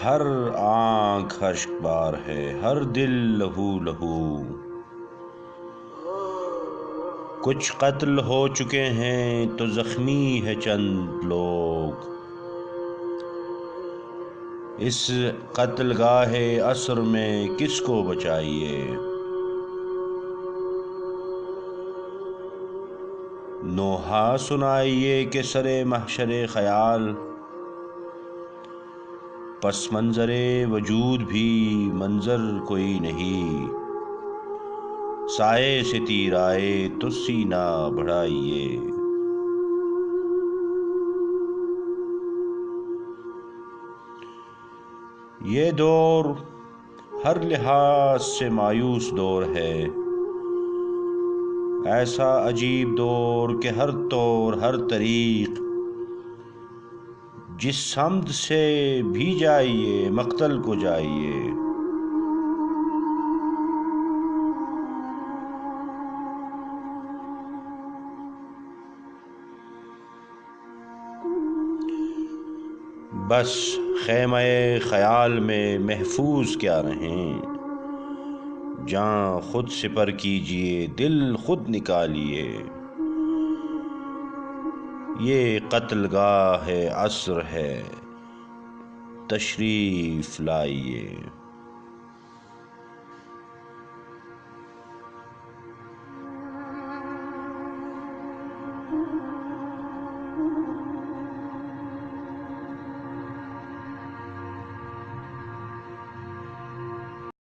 ہر آنکھ اشک بار ہے، ہر دل لہو لہو۔ کچھ قتل ہو چکے ہیں تو زخمی ہے چند لوگ، اس قتل گاہ عصر میں کس کو بچائیے۔ نوحہ سنائیے کہ سر محشر خیال، پس منظر وجود بھی منظر کوئی نہیں۔ سائے سے تیر آئے تو سینہ بڑھائیے۔ یہ دور ہر لحاظ سے مایوس دور ہے، ایسا عجیب دور کہ ہر طور ہر طریق، جس سمت سے بھی جائیے مقتل کو جائیے۔ بس خیمہ خیال میں محفوظ کیا رہیں، جاں خود سپر کیجئے دل خود نکالیے۔ یہ قتل گاہ عصر ہے، تشریف لائیے۔